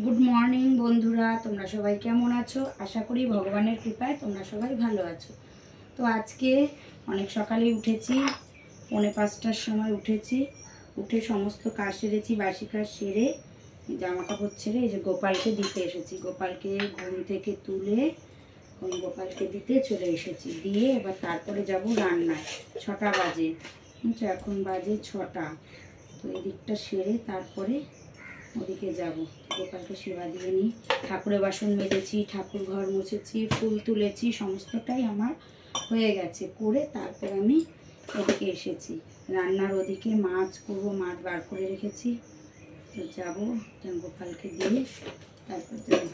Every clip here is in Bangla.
গুড মর্নিং বন্ধুরা, তোমরা সবাই কেমন আছো? আশা করি ভগবানের কৃপায় তোমরা সবাই ভালো আছো। তো আজকে অনেক সকালে উঠেছি, 4:45টার সময় উঠেছি। উঠে সমস্ত কাজ সেরেছি, বাসি কাজ সেরে জামা কাপড় ছেড়ে এই যে গোপালকে দিতে এসেছি। গোপালকে ঘুম থেকে তুলে গোপালকে দিতে চলে এসেছি। দিয়ে এবার তারপরে যাব রান্নায়। 6টা বাজে, এখন বাজে 6টা। তো এই দিকটা সেরে তারপরে ওদিকে যাব, গোপালকে সেবা দিয়ে নিই। ঠাকুরের বাসন মেজেছি, ঠাকুর ঘর মুছেছি, ফুল তুলেছি, সমস্তটাই আমার হয়ে গেছে। করে তারপর আমি এদিকে এসেছি। রান্নার ওদিকে মাছ করবো, মাছ বার করে রেখেছি। তো যাবো, গোপালকে দিয়ে তারপর যাবো।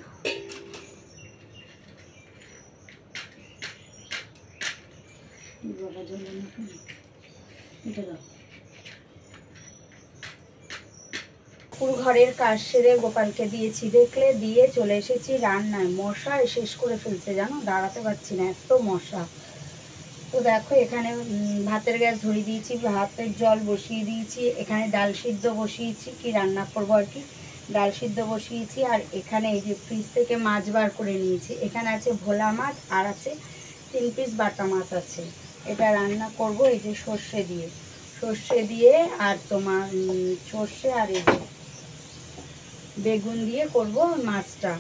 বাবা জল না কেন এটা দাও। পুরো ঘরের কাজ সেরে গোপালকে দিয়েছি, দেখলে দিয়ে চলে এসেছি রান্নায়। মশায় শেষ করে ফেলছে জানো, দাঁড়াতে পারছি না, এত মশা। তো দেখো এখানে ভাতের গ্যাস ধরিয়ে দিয়েছি, ভাতের জল বসিয়ে দিয়েছি। এখানে ডাল সিদ্ধ বসিয়েছি, কি রান্না করবো আর কি, ডাল সিদ্ধ বসিয়েছি। আর এখানে এই যে ফ্রিজ থেকে মাছ বার করে নিয়েছি। এখানে আছে ভোলা মাছ আর আছে 3 পিস বাটা মাছ আছে। এটা রান্না করব এই যে সর্ষে দিয়ে আর তোমার সর্ষে আর এই যে বেগুন দিয়ে করব মাছটা।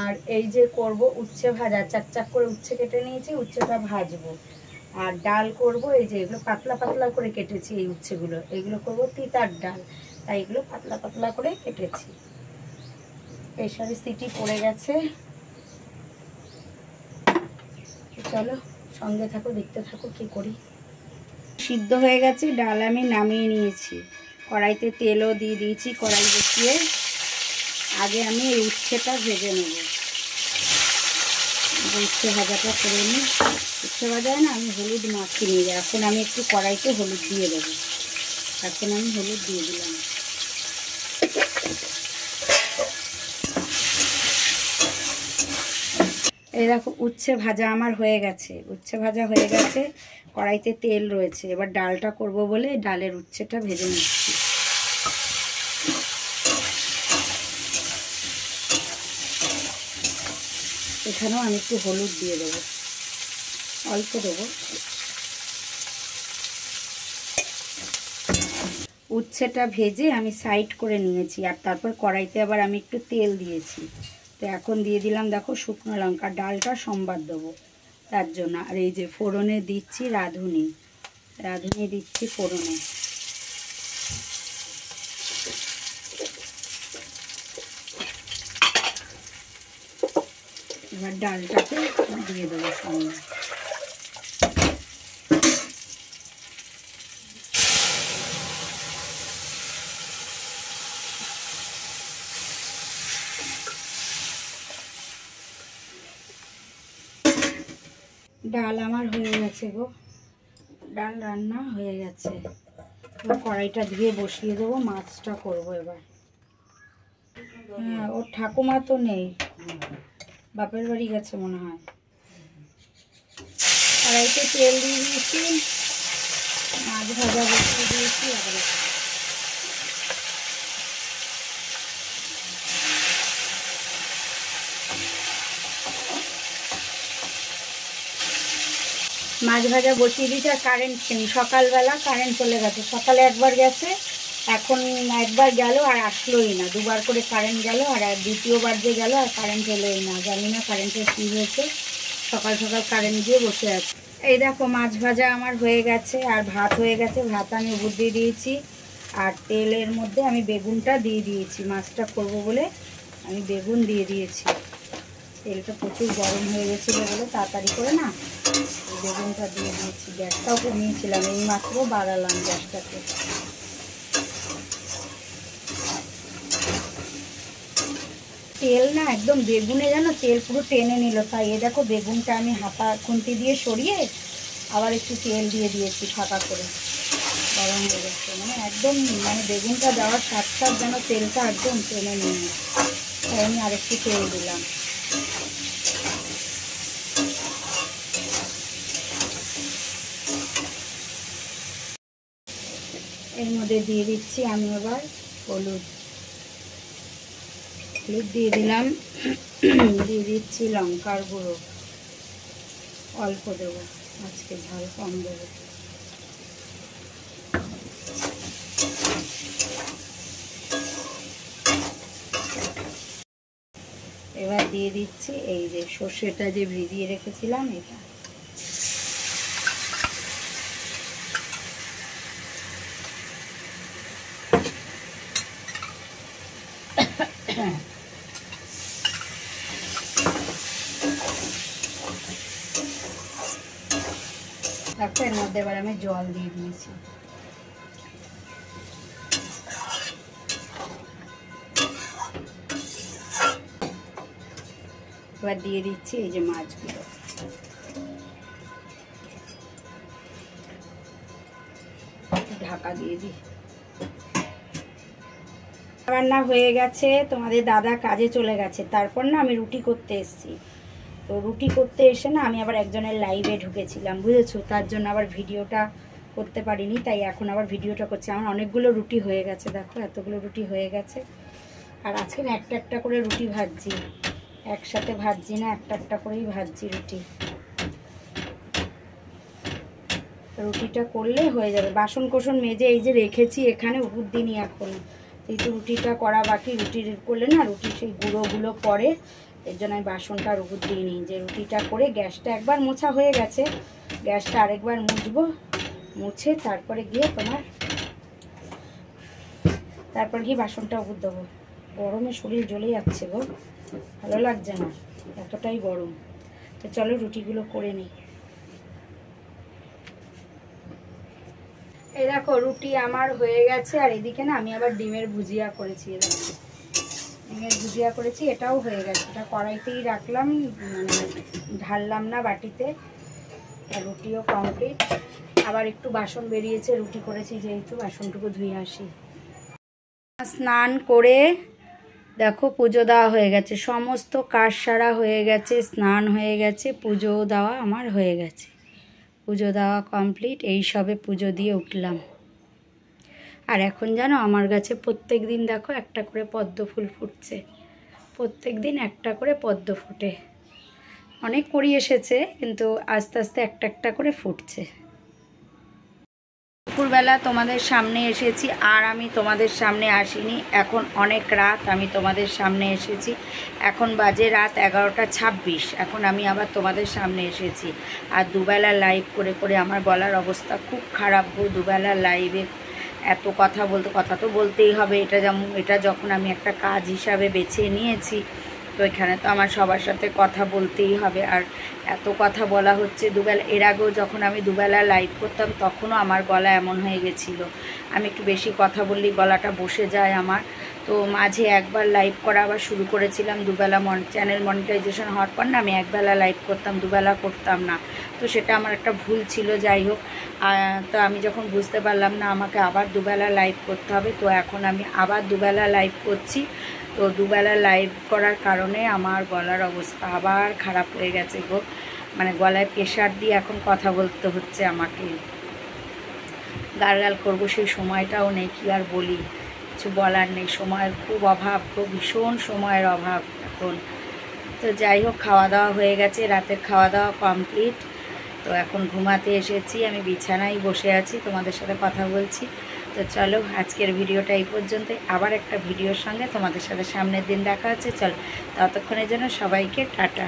আর এই যে করব উচ্ছে ভাজা, চাক করে উচ্ছে কেটে নিয়েছি, উচ্ছেটা ভাজবো। আর ডাল করব এই যে এগুলো পাতলা পাতলা করে কেটেছি, এই উচ্ছেগুলো এগুলো করব তিতার ডাল, তাই এগুলো পাতলা পাতলা করে কেটেছি। প্রেসারে সিটি পড়ে গেছে। চলো সঙ্গে থাকো, দেখতে থাকো কি করি। সিদ্ধ হয়ে গেছে, ডাল আমি নামিয়ে নিয়েছি। কড়াইতে তেলও দিয়ে দিয়েছি। কড়াই বসিয়ে আগে আমি এই উচ্ছেটা ভেজে নেব। উচ্ছে ভাজাটা করে নিই। উচ্ছে ভাজায় না আমি হলুদ মাখিয়ে নিই। এখন আমি একটু কড়াইতে হলুদ দিয়ে দেবো। এখন আমি হলুদ দিয়ে দিলাম। এই দেখো উচ্ছে ভাজা আমার হয়ে গেছে। উচ্ছে ভাজা হয়ে গেছে, কড়াইতে তেল রয়েছে। এবার ডালটা করব বলে ডালের উচ্ছেটা ভেজে নিচ্ছি। এখানেও আমি একটু হলুদ দিয়ে দেবো, অল্প দেবো। উচ্ছেটা ভেজে আমি সাইড করে নিয়েছি। আর তারপর কড়াইতে আবার আমি একটু তেল দিয়েছি। তো এখন দিয়ে দিলাম দেখো শুকনো লঙ্কা। ডালটা সম্বাদ দেবো তার জন্য। আর এই যে ফোড়নে দিচ্ছি রাঁধুনি দিচ্ছি ফোড়নে। এবার ডালটাকে দিয়ে দেবো সঙ্গে। ডাল আমার হয়ে গেছে গো, ডাল রান্না হয়ে গেছে। কড়াইটা ধুয়ে বসিয়ে দেবো, মাছটা করবো এবার। হ্যাঁ, ওর ঠাকুমা তো নেই, বাপের বাড়ি গেছে মনে হয়। কড়াইতে তেল দিয়ে দিয়েছি, মাছ ভাজা বসিয়ে দিয়েছি। আবার মাছ ভাজা বসিয়ে দিয়েছি। আর কারেন্ট নেই, সকালবেলা কারেন্ট চলে গেছে। সকালে একবার গেছে, এখন একবার গেল আর আসলোই না। দুবার করে কারেন্ট গেল, আর দ্বিতীয়বার যে গেল আর কারেন্ট এলোই না। জানি না কারেন্টের কী হয়েছে, সকাল সকাল কারেন্ট দিয়ে বসে আছে। এই দেখো মাছ ভাজা আমার হয়ে গেছে, আর ভাত হয়ে গেছে। ভাত আমি উপর দিয়ে দিয়েছি, আর তেলের মধ্যে আমি বেগুনটা দিয়ে দিয়েছি। মাছটা করব বলে আমি বেগুন দিয়ে দিয়েছি। তেলটা প্রচুর গরম হয়ে গেছিলো বলে তাড়াতাড়ি করে না বেগুনটা দিয়ে দিয়েছি। গ্যাসটাও কমিয়েছিলাম, এই মাত্র বাড়ালাম গ্যাসটাকে। তেল না একদম বেগুনে যেন তেল পুরো টেনে নিল। তাই এ দেখো বেগুনটা আমি হাতা খুন্তি দিয়ে সরিয়ে আবার একটু তেল দিয়ে দিয়েছি ফাঁকা করে। গরম হয়ে গেছে, মানে একদম মানে বেগুনটা দেওয়ার সাথে যেন তেলটা একদম টেনে নিয়ে। তাই আমি আরেকটু তেল দিলাম। এর মধ্যে দিয়ে দিচ্ছি আমি এবার হলুদ দিয়ে দিলাম, দিয়ে দিচ্ছি লঙ্কার গুঁড়ো, অল্প দেবো, আজকে ঝাল কম দেবো। এবার দিয়ে দিচ্ছি এই যে সর্ষেটা যে ভিজিয়ে রেখেছিলাম এটা। তারপর এর মধ্যে এবার আমি জল দিয়ে দিয়েছি। এবার দিয়ে দিচ্ছি এই যে মাছগুলো। ঢাকা দিয়ে দিই। রান্না হয়ে গেছে, তোমাদের দাদা কাজে চলে গেছে। তারপর না আমি রুটি করতে এসেছি। তো রুটি করতে এসে না আমি আবার একজনের লাইভে ঢুকেছিলাম, বুঝেছো? তার জন্য আবার ভিডিওটা করতে পারিনি, তাই এখন আবার ভিডিওটা করছি। আমার অনেকগুলো রুটি হয়ে গেছে, দেখো এতগুলো রুটি হয়ে গেছে। আর আজকে না একটা একটা করে রুটি ভাজছি, একসাথে ভাজছি না, একটা একটা করেই ভাজছি রুটি। রুটিটা করলে হয়ে যাবে। বাসন কোসন মেজে এই যে রেখেছি এখানে, উপর দিনই এখন যেহেতু রুটিটা করা বাকি, রুটি করলে না রুটির সেই গুঁড়োগুলো পড়ে, এর জন্য আমি বাসনটা আর উপর দিয়ে নিই। যে রুটিটা করে গ্যাসটা একবার মোছা হয়ে গেছে, গ্যাসটা আরেকবার মুছবো, মুছে তারপরে গিয়ে তারপর গিয়ে বাসনটা উপর দেবো। গরমে শরীর জ্বলে যাচ্ছে গো, ভালো লাগছে না, এতটাই গরম। তো চলো রুটিগুলো করে নিই। এই দেখো রুটি আমার হয়ে গেছে, আর এদিকে না আমি আবার ডিমের ভুজিয়া করেছি। ডিমের ভুজিয়া করেছি, এটাও হয়ে গেছে। এটা কড়াইতেই রাখলাম, মানে ঢাললাম না বাটিতে। আর রুটিও কমপ্লিট। আবার একটু বাসন বেরিয়েছে, রুটি করেছি যেহেতু, বাসনটুকু ধুয়ে আসি। স্নান করে দেখো পুজো দেওয়া হয়ে গেছে, সমস্ত কাজ সারা হয়ে গেছে, স্নান হয়ে গেছে, পুজো দেওয়া আমার হয়ে গেছে। পুজো দেওয়া কমপ্লিট, এই সবে পুজো দিয়ে উঠলাম। আর এখন জানো আমার গাছে প্রত্যেক দিন দেখো একটা করে পদ্ম ফুল ফুটছে, প্রত্যেক দিন একটা করে পদ্ম ফোটে। অনেক করি এসেছে, কিন্তু আস্তে আস্তে একটা একটা করে ফুটছে। দুপুরবেলা তোমাদের সামনে এসেছি, আর আমি তোমাদের সামনে আসিনি। এখন অনেক রাত, আমি তোমাদের সামনে এসেছি। এখন বাজে রাত 11:26। এখন আমি আবার তোমাদের সামনে এসেছি। আর দুবেলা লাইভ করে করে আমার গলার অবস্থা খুব খারাপ গো। দুবেলা লাইভে এত কথা তো বলতেই হবে। এটা যখন আমি একটা কাজ হিসাবে বেছে নিয়েছি, তো এখানে তো আমার সবার সাথে কথা বলতেই হবে। আর এত কথা বলা হচ্ছে দুবেলা। এর আগেও যখন আমি দুবেলা লাইভ করতাম তখনও আমার গলা এমন হয়ে গেছিলো, আমি একটু বেশি কথা বললেই গলাটা বসে যায় আমার। তো মাঝে একবার লাইভ করা আবার শুরু করেছিলাম দুবেলা, চ্যানেল মনিটাইজেশন হওয়ার পর না আমি একবেলা লাইভ করতাম, দুবেলা করতাম না। তো সেটা আমার একটা ভুল ছিল, যাই হোক। তো আমি যখন বুঝতে পারলাম না আমাকে আবার দুবেলা লাইভ করতে হবে, তো এখন আমি আবার দুবেলা লাইভ করছি। তো দুবেলা লাইভ করার কারণে আমার গলার অবস্থা আবার খারাপ হয়ে গেছে গো। মানে গলায় প্রেশার দিয়ে এখন কথা বলতে হচ্ছে আমাকে, গার্গাল করবো সেই সময়টাও নেই, কি আর বলি, কিছু বলার নেই। সময়ের খুব অভাব, খুব ভীষণ সময়ের অভাব এখন। তো যাই হোক, খাওয়া দাওয়া হয়ে গেছে, রাতের খাওয়া দাওয়া কমপ্লিট। তো এখন ঘুমাতে এসেছি, আমি বিছানায় বসে আছি, তোমাদের সাথে কথা বলছি। তো চলো আজকের ভিডিওটা এই পর্যন্তই। আবার একটা ভিডিওর সঙ্গে তোমাদের সাথে সামনের দিন দেখা হচ্ছে। চলো ততক্ষণের জন্য সবাইকে টাটা।